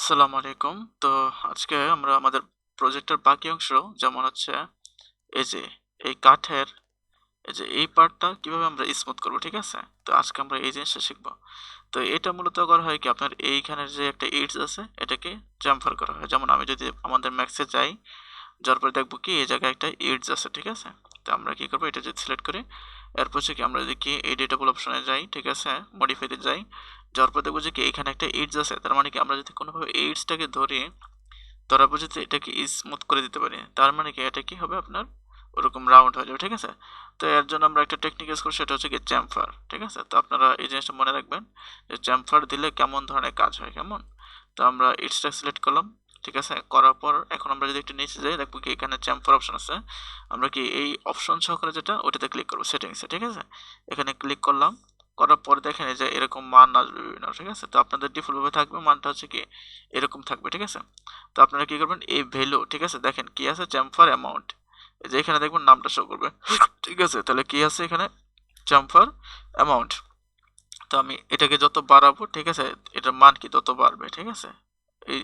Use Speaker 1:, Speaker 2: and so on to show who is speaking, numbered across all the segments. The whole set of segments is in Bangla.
Speaker 1: আসসালামু আলাইকুম। তো আজকে আমরা আমাদের প্রজেক্টের বাকি অংশ যেমন হচ্ছে এই যে এই কাঠের এই যে এই পার্টটা কিভাবে আমরা স্মুথ করব, ঠিক আছে? তো আজকে আমরা এই জিনিসটা শিখব। তো এটা মূলত করা হয় কি আপনার এইখানের যে একটা এডজ আছে এটাকে চ্যামফার করা হয়। যেমন আমি যদি আমাদের ম্যাক্সে যাই, যাওয়ার পরে দেখবো কি এই জায়গায় একটা এডজ আছে, ঠিক আছে? তো আমরা কি করবো, এটা যদি সিলেক্ট করি, এরপর হচ্ছে কি আমরা যদি কি এডিটেবল অপশনে যাই, ঠিক আছে, মডিফাইতে যাই, যাওয়ার পর দেখবো যে কি এখানে একটা এডজ আছে। তার মানে কি আমরা যদি কোনোভাবে এডজটাকে ধরি, ধরার পর যদি এটাকে স্মুথ করে দিতে পারি, তার মানে কি এটা কি হবে আপনার ওরকম রাউন্ড হয়ে যাবে, ঠিক আছে? তো এর জন্য আমরা একটা টেকনিক ইউজ করি, সেটা হচ্ছে কি চ্যাম্ফার, ঠিক আছে? তো আপনারা এই জিনিসটা মনে রাখবেন যে চ্যাম্ফার দিলে কেমন ধরনের কাজ হয়, কেমন। তো আমরা এডজটা সিলেক্ট করলাম, ঠিক আছে, করার পর এখন আমরা যদি একটু নিচে যাই দেখবো কি এখানে চ্যাম্ফার অপশন আছে। আমরা কি এই অপশন সহকারে যেটা ওটাতে ক্লিক করবো সেটিংসে, ঠিক আছে? এখানে ক্লিক করলাম, করার পরে দেখেন এই যে এরকম মান আসবে বিভিন্ন, ঠিক আছে? তো আপনাদের ডিফল্ট ভাবে থাকবে, মানটা হচ্ছে কি এরকম থাকবে, ঠিক আছে? তো আপনারা কি করবেন, এই ভ্যালু, ঠিক আছে, দেখেন কি আছে চ্যাম্ফার অ্যামাউন্ট, এই যে এখানে দেখবেন নামটা শো করবে, ঠিক আছে? তাহলে কি আছে এখানে চ্যাম্ফার অ্যামাউন্ট। তো আমি এটাকে যত বাড়াবো, ঠিক আছে, এটার মান কি তত বাড়বে, ঠিক আছে? এই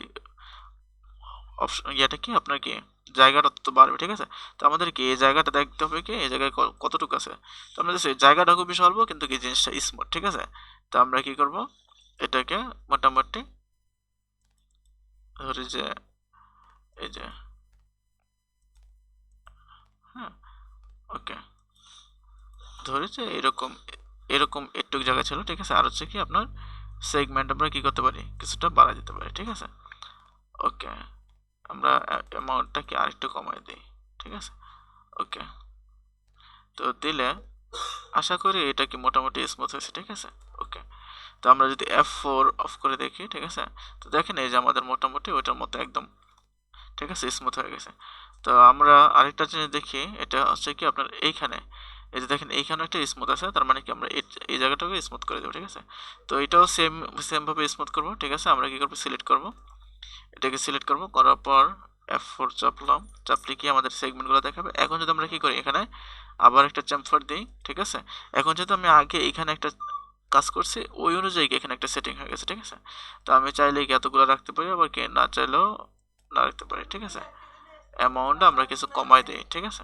Speaker 1: অপশন ইয়েটা কি আপনার কি জায়গাটা তত বাড়বে, ঠিক আছে? তো আমাদের কি এই জায়গাটা দেখতে হবে কি এই জায়গায় কতটুকু আছে। তো আমরা এই জায়গাটা খুবই স্বল্প কিন্তু কি জিনিসটা স্মুথ, ঠিক আছে? তো আমরা কি করব, এটাকে মোটামুটি ধরি যে এই যে, হ্যাঁ, ওকে, ধরি যে এরকম এরকম একটু জায়গা ছিল, ঠিক আছে? আর হচ্ছে কি আপনার সেগমেন্ট আমরা কি করতে পারি, কিছুটা বাড়া দিতে পারি, ঠিক আছে? ওকে, আমরা অ্যামাউন্টটাকে আরেকটু কমাই দিই, ঠিক আছে? ওকে, তো দিলে আশা করি এটা কি মোটামুটি স্মুথ হয়েছে, ঠিক আছে? ওকে, তো আমরা যদি F4 অফ করে দেখি, ঠিক আছে, তো দেখেন এই যে আমাদের মোটামুটি ওইটার মতো একদম, ঠিক আছে, স্মুথ হয়ে গেছে। তো আমরা আরেকটা জিনিস দেখি, এটা হচ্ছে কি আপনার এইখানে এই যে দেখেন এইখানে একটা স্মুথ আছে, তার মানে কি আমরা এই জায়গাটাকে স্মুথ করে দেবো, ঠিক আছে? তো এটাও সেম ভাবে স্মুথ করব, ঠিক আছে? আমরা কি করব, সিলেক্ট করব, এটাকে সিলেক্ট করব, করার পর F4 চাপলাম, চাপলে কি আমাদের সেগমেন্টগুলো দেখাবে। এখন যদি আমরা কি করি, এখানে আবার একটা চ্যাম্ফার দিই, ঠিক আছে? এখন যেহেতু আমি আগে এখানে একটা কাজ করছি, ওই অনুযায়ী এখানে একটা সেটিং হয়ে গেছে, ঠিক আছে? তো আমি চাইলে কি এতগুলো রাখতে পারি, আবার কি না চাইলেও না রাখতে পারি, ঠিক আছে? অ্যামাউন্টটা আমরা কিছু কমাই দিই, ঠিক আছে?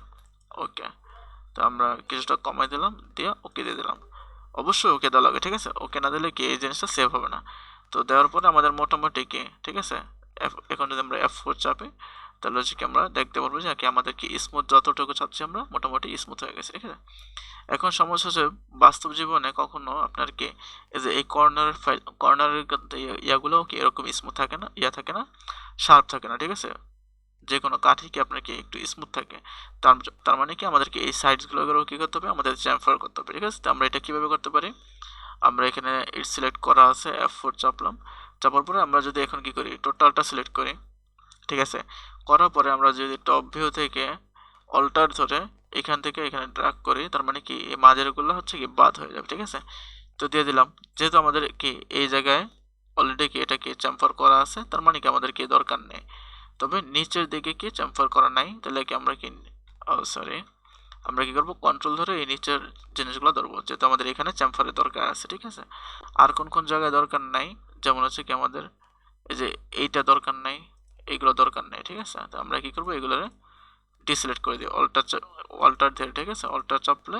Speaker 1: ওকে, তো আমরা কিছুটা কমাই দিলাম, দিয়ে ওকে দিয়ে দিলাম। অবশ্যই ওকে দেওয়া লাগে, ঠিক আছে? ওকে না দিলে কি এই জিনিসটা সেভ হবে না। তো দেওয়ার পরে আমাদের মোটামুটি কি, ঠিক আছে, এখন যদি আমরা F4 চাপি, তাহলে হচ্ছে কি আমরা দেখতে পারবো যে কি আমাদের কি স্মুথ যতটুকু চাচ্ছি আমরা মোটামুটি স্মুথ হয়ে গেছে, ঠিক আছে? এখন সমস্যা হচ্ছে বাস্তব জীবনে কখনো আপনার কি এই যে এই কর্নারের ইয়াগুলোও কি এরকম স্মুথ থাকে না, ইয়া থাকে না, শার্প থাকে না, ঠিক আছে? যে কোনো কাঠই কি আপনার কি একটু স্মুথ থাকে, তার তার মানে কি আমাদেরকে এই সাইডসগুলোকেও কি করতে হবে, আমাদের চ্যামফার করতে হবে, ঠিক আছে? তো আমরা এটা কিভাবে করতে পারি, আমরা এখানে সিলেক্ট করা আছে, F4 চাপলাম, চাপার পরে আমরা যদি এখন কি করি, টোটালটা সিলেক্ট করি, ঠিক আছে? করার পরে আমরা যদি টপ ভিউ থেকে অল্টার ধরে এখান থেকে এখানে ড্র্যাগ করি, তার মানে কি এই মাঝেরগুলো হচ্ছে কি বাদ হয়ে যাবে, ঠিক আছে? তো দিয়ে দিলাম, যেহেতু আমাদের কি এই জায়গায় অলরেডি কি এটা কি চ্যামফার করা আছে, তার মানে কি আমাদের কি দরকার নেই। তবে নিচের দিকে কি চ্যামফার করা নাই, তাহলে কি আমরা কি সরি, আমরা কি করবো, কন্ট্রোল ধরে এই নিচের জিনিসগুলো ধরবো, যেহেতু আমাদের এখানে চ্যামফারের দরকার আছে, ঠিক আছে? আর কোন কোন জায়গায় দরকার নাই, যেমন হচ্ছে কি আমাদের এই যে এইটা দরকার নাই, এইগুলো দরকার নাই, ঠিক আছে? তো আমরা কি করবো, এগুলোরে ডিসিলেক্ট করে দিই, অল্টার ধরে, ঠিক আছে? অল্টার চাপলে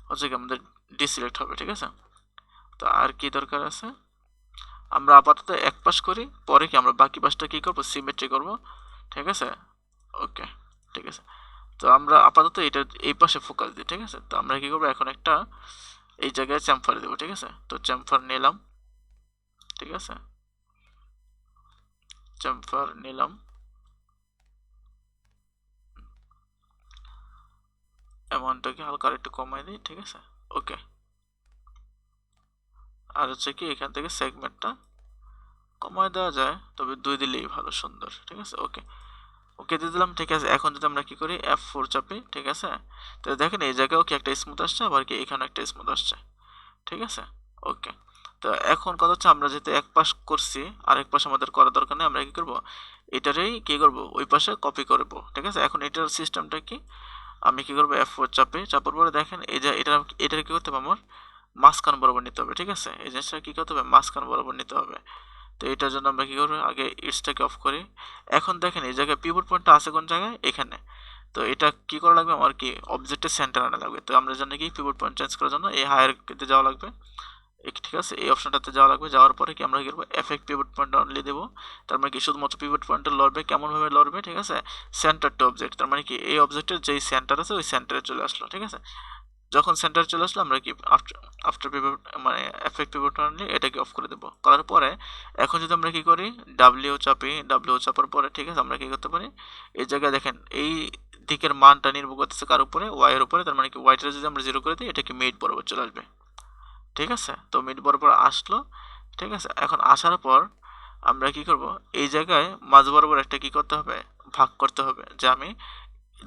Speaker 1: হচ্ছে কি আমাদের ডিসিলেক্ট হবে, ঠিক আছে? তো আর কি দরকার আছে, আমরা আপাতত এক পাশ করি, পরে কি আমরা বাকি পাশটা কি করব, সিমেট্রি করব, ঠিক আছে? ওকে, ঠিক আছে। তো আমরা আপাতত এটা এই পাশে ফোকাস দিই, ঠিক আছে? তো আমরা কি করবো, এখন একটা এই জায়গায় চ্যাম্ফার দেবো, ঠিক আছে? তো চ্যাম্ফার নিলাম, ঠিক আছে, চ্যাম্ফার নিলাম, অ্যামাউন্টটাকে হালকা একটু কমাই দিই, ঠিক আছে? ওকে, আর হচ্ছে কি এখান থেকে সেগমেন্টটা কমায় দেওয়া যায়, তবে 2 দিলেই ভালো, সুন্দর, ঠিক আছে? ওকে, ওকে দিয়ে দিলাম, ঠিক আছে। এখন যদি আমরা কি করি, F4 চাপি, ঠিক আছে, তো দেখেন এই জায়গাও কি একটা স্মুথ আসছে, আবার কি এখানে একটা স্মুথ আসছে, ঠিক আছে? ওকে, তো এখন কথা হচ্ছে আমরা যেহেতু এক পাশ করছি, আরেক পাশ আমাদের করার দরকার নেই, আমরা কি করব, এটারই কি করব, ওই পাশে কপি করব, ঠিক আছে? এখন এটার সিস্টেমটা কি, আমি কি করব, F4 চাপি, চাপার পরে দেখেন এই যে এটার কি করতে হবে, আমার মাঝখান বরাবর নিতে হবে, ঠিক আছে? এই জিনিসটা কি করতে হবে, মাঝখান বরাবর নিতে হবে। তো এটার জন্য আমরা কি করবো, আগে ইটসটাকে অফ করি। এখন দেখেন এই জায়গায় পিভট পয়েন্টটা আছে কোন জায়গায়, এখানে। তো এটা কি করা লাগবে, আমার কি অবজেক্টের সেন্টার আনা লাগবে। তো আমরা জানি কি পিভট পয়েন্ট চেঞ্জ করার জন্য এই হায়ারার্কিতে যাওয়া লাগবে, ঠিক আছে, এই অপশনটাতে যাওয়া লাগবে। যাওয়ার পরে কি আমরা কি করবো, এফেক্ট পিভট পয়েন্ট অনলি দেবো। তার মানে কি শুধুমাত্র পিভট পয়েন্টটা লড়বে, কেমন ভাবে লড়বে, ঠিক আছে, সেন্টার টু অবজেক্ট। তার মানে কি এই অবজেক্টের যেই সেন্টার আছে ওই সেন্টারে চলে আসলো, ঠিক আছে। যখন সেন্টার চলে আসলো আমরা কি আফটার পিভট মানে এফেক্ট পিভট অনলি এটাকে অফ করে দেবো। করার পরে এখন যদি আমরা কি করি, ডাব্লিউ চাপার পরে, ঠিক আছে, আমরা কি করতে পারি, এই জায়গায় দেখেন এই দিকের মানটা নির্ভর করতেছে কার উপরে, ওয়াই এর উপরে। তার মানে কি ওয়াইটা যদি আমরা 0 করে দিই, এটা কি মিড বরাবর চলে আসবে, ঠিক আছে। তো মিড বরাবর আসলো, ঠিক আছে। এখন আসার পর আমরা কি করব, এই জায়গায় মাঝ বরাবর একটা কি করতে হবে, ভাগ করতে হবে। যে আমি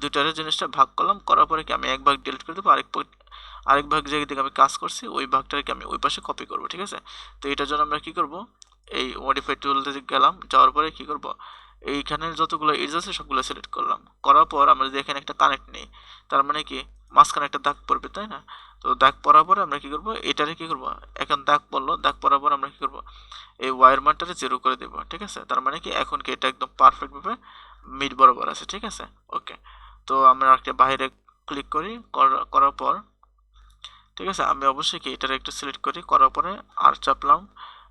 Speaker 1: দুটার জিনিসটা ভাগ করলাম, করার পরে কি আমি এক ভাগ ডিলিট করে দেবো, আরেক ভাগ জায়গা থেকে আমি কাজ করছি ওই ভাগটাকে আমি ওই পাশে কপি করব, ঠিক আছে। তো এটার জন্য আমরা কি করব, এই মডিফাই টুলতে গেলাম, যাওয়ার পরে কি করব, এইখানে যতগুলো এজ আছে সবগুলো সিলেক্ট করলাম। করার পর আমরা যদি এখানে একটা কানেক্ট নিই, তার মানে কি মাঝখানে একটা দাগ পড়বে, তাই না। তো দাগ পড়ার পরে আমরা কি করব, এটারে কি করব, এখন দাগ পড়লো, দাগ পড়ার পর আমরা কি করব, এই ওয়ার মানটারে 0 করে দেব, ঠিক আছে। তার মানে কি এখন কি এটা একদম পারফেক্ট ভাবে মিড বরাবর আছে, ঠিক আছে। ওকে, তো আমরা একটা বাইরে ক্লিক করি, করার পর, ঠিক আছে, আমি অবশ্যই কি এটার একটু সিলেক্ট করি, করার পরে আর চাপলাম,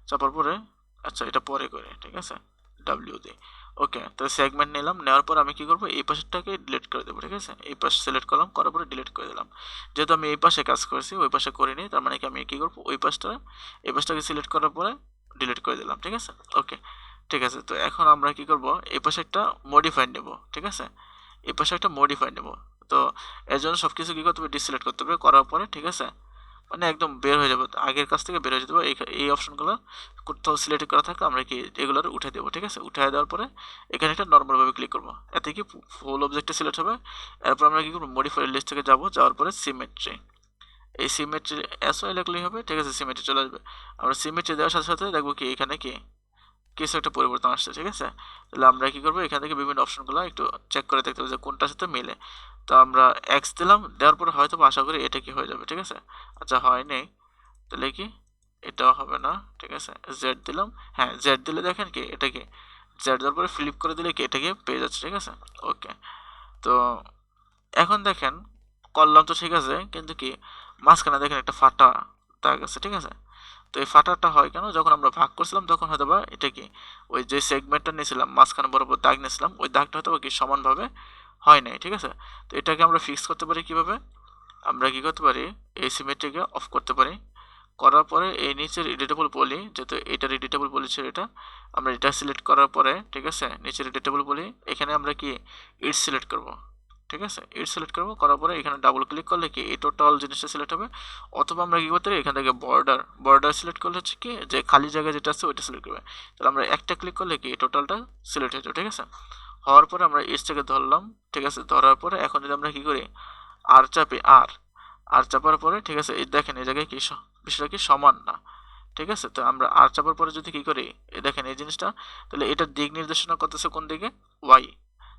Speaker 1: চাপার পরে আচ্ছা এটা পরে করি, ঠিক আছে, ডাব্লিউ দিই। ওকে, তো সেগমেন্ট নিলাম, নেওয়ার পর আমি কি করব, এই পাশেরটাকে ডিলিট করে দেবো, ঠিক আছে। এই পাশে সিলেক্ট করলাম, করার পরে ডিলিট করে দিলাম। যেহেতু আমি এই পাশে কাজ করেছি ওই পাশে করিনি, তার মানে কি আমি কি করবো, ওই পাশটা এই পাশটাকে সিলেক্ট করার পরে ডিলিট করে দিলাম, ঠিক আছে। ওকে, ঠিক আছে। তো এখন আমরা কি করব, এই পাশে একটা মডিফাই নেব, ঠিক আছে, এই পাশে একটা মডিফাই নেব। তো এর জন্য সব কিছু কী করতে হবে, ডিসিলেক্ট করতে হবে, করার পরে, ঠিক আছে, মানে একদম বের হয়ে যাবে, আগের কাছ থেকে বের হয়ে যেতে হবে। এই অপশনগুলো কোথাও সিলেক্ট করা থাকলে আমরা কি এগুলো উঠে দেবো, ঠিক আছে। উঠে দেওয়ার পরে এখানে একটা নর্মালভাবে ক্লিক করবো, এতে কি ফুল অবজেক্টে সিলেক্ট হবে। এরপর আমরা কি করবো, মডিফাই লিস্ট থেকে যাবো, যাওয়ার পরে সিমেট্রি, এই সিমেট্রি এসও লিখলেই হবে, ঠিক আছে, সিমেট্রি চলে আসবে। আমরা সিমেট্রি দেওয়ার সাথে সাথে দেখবো কি এখানে কি কিছু একটা পরিবর্তন আসছে, ঠিক আছে। তাহলে আমরা কি করবো, এখান থেকে বিভিন্ন অপশনগুলো একটু চেক করে দেখতে হবে যে কোনটার সাথে মিলে। তো আমরা এক্স দিলাম, দেওয়ার পরে হয়তো আশা করি এটা কি হয়ে যাবে, ঠিক আছে। আচ্ছা হয়নি, তাহলে কি এটাও হবে না, ঠিক আছে। জেড দিলাম, হ্যাঁ জেড দিলে দেখেন কি এটা কি জেড দেওয়ার পরে ফ্লিপ করে দিলে কি এটাকে পেয়ে যাচ্ছে, ঠিক আছে। ওকে, তো এখন দেখেন করলাম তো ঠিক আছে, কিন্তু কি মাঝখানে দেখেন একটা ফাটা দাগ আছে, ঠিক আছে। তো এই ফাটাটা হয় কেন, যখন আমরা ভাগ করছিলাম তখন হয়তো বা এটা কি ওই যে সেগমেন্টটা নিয়েছিলাম মাঝখানে বরাবর দাগ নিয়েছিলাম, ওই দাগটা হয়তো বা কি সমানভাবে হয় নাই, ঠিক আছে। তো এটাকে আমরা ফিক্স করতে পারি কিভাবে, আমরা কি করতে পারি, এই সিমেট্রিকে অফ করতে পারি। করার পরে এই নিচের এডিটেবল পলি, যেহেতু এটার এডিটেবল পলি ছিল এটা, আমরা এটা সিলেক্ট করার পরে, ঠিক আছে, নিচের এডিটেবল পলি এখানে আমরা কি ইট সিলেক্ট করব, ঠিক আছে। ইট সিলেক্ট করবো, করার পরে এখানে ডাবল ক্লিক করলে কি এই টোটাল জিনিসটা সিলেক্ট হবে। অথবা আমরা কি করতে পারি, এখান থেকে বর্ডার সিলেক্ট করলে হচ্ছে কি যে খালি জায়গা যেটা আছে ওইটা সিলেক্ট করবে। তাহলে আমরা একটা ক্লিক করলে কি টোটালটা সিলেক্ট হয়ে যাবে, ঠিক আছে। হওয়ার পরে আমরা ইটটাকে ধরলাম, ঠিক আছে। ধরার পরে এখন যদি আমরা কি করি, আর চাপি, আর চাপার পরে, ঠিক আছে, এই দেখেন এই জায়গায় কি বিষয়টা কি সমান না, ঠিক আছে। তো আমরা আর চাপার পরে যদি কি করি, এই দেখেন এই জিনিসটা, তাহলে এটা দিক নির্দেশনা করতেছে কোন দিকে, ওয়াই।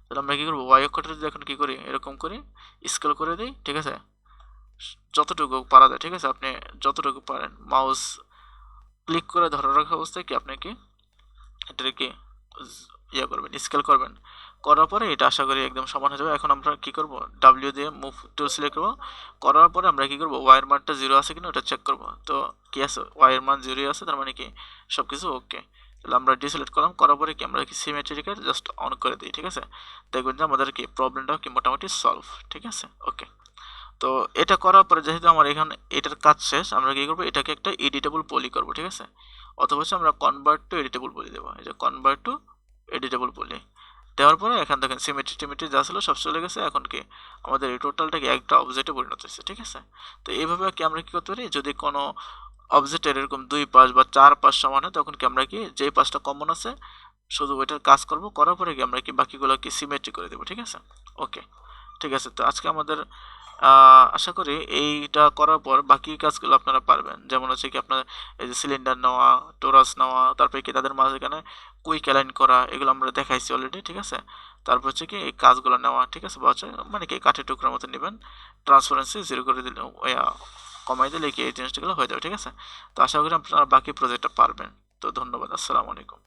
Speaker 1: তাহলে আমরা কি করবো, ওয়াই অক্ষরটা যদি এখন কি করি, এরকম করি, স্কেল করে দিই, ঠিক আছে, যতটুকু পারা যায়, ঠিক আছে। আপনি যতটুকু পারেন মাউস ক্লিক করে ধরে রাখা অবস্থায় কি আপনি কি এটাকে কি ইয়ে করবেন, স্কেল করবেন। করার পরে এটা আশা করি একদম সমান হয়ে যাবে। এখন আমরা কি করব, ডাব্লিউ দিয়ে মুভ টুল সিলেক্ট করবো। করার পরে আমরা কি করব, ওয়াইয়ের মানটা 0 আছে কিনা ওটা চেক করব। তো কি আছে, ওয়াইয়ের মান 0 আছে, তার মানে কি সব কিছু ওকে। তাহলে আমরা ডিসিলেক্ট করলাম, করার পরে কি আমরা কি সিমেট্রিকে জাস্ট অন করে দিই, ঠিক আছে। দেখবেন যে আমাদের কি প্রবলেমটা কি মোটামুটি সলভ, ঠিক আছে। ওকে, তো এটা করার পরে যেহেতু আমার এখানে এটার কাজ শেষ, আমরা কি করবো, এটাকে একটা এডিটেবল পলি করবো, ঠিক আছে। অথবা আমরা কনভার্ট টু এডিটেবল পলি দেবো, এই যে কনভার্ট টু এডিটেবল পলি দেওয়ার পরে এখান দেখেন সিমেট্রি টিমেট্রি যা ছিল সব চলে গেছে। এখন কি আমাদের এই টোটালটাকে একটা অবজেক্টে পরিণত হয়েছে, ঠিক আছে। তো এইভাবে কি আমরা কি করতে পারি, যদি কোনো অবজেক্টের এরকম 2 পাশ বা 4 পাশ সমান হয়, তখন কি আমরা কি যেই পাশটা কমন আছে শুধু ওইটার কাজ করব, করার পরে কি আমরা কি বাকিগুলো কি সিমেট্রি করে দেবো, ঠিক আছে। ওকে, ঠিক আছে। তো আজকে আমাদের আশা করি এইটা করার পর বাকি কাজগুলো আপনারা পারবেন। যেমন হচ্ছে কি আপনার এই যে সিলিন্ডার নেওয়া, টোরাস নেওয়া, তারপরে কি তাদের মাঝখানে কুইক অ্যালাইন করা, এগুলো আমরা দেখাইছি অলরেডি, ঠিক আছে। তারপর হচ্ছে কি এই কাজগুলো নেওয়া, ঠিক আছে, বা হচ্ছে মানে কি কাঠের টুকরার মতো নেবেন, ট্রান্সপারেন্সি 0 করে দিলে কমাই দিলে কি এই জিনিসগুলো হয়ে যাবে, ঠিক আছে। তো আশা করি আপনারা বাকি প্রজেক্টটা পারবেন। তো ধন্যবাদ, আসসালামু আলাইকুম।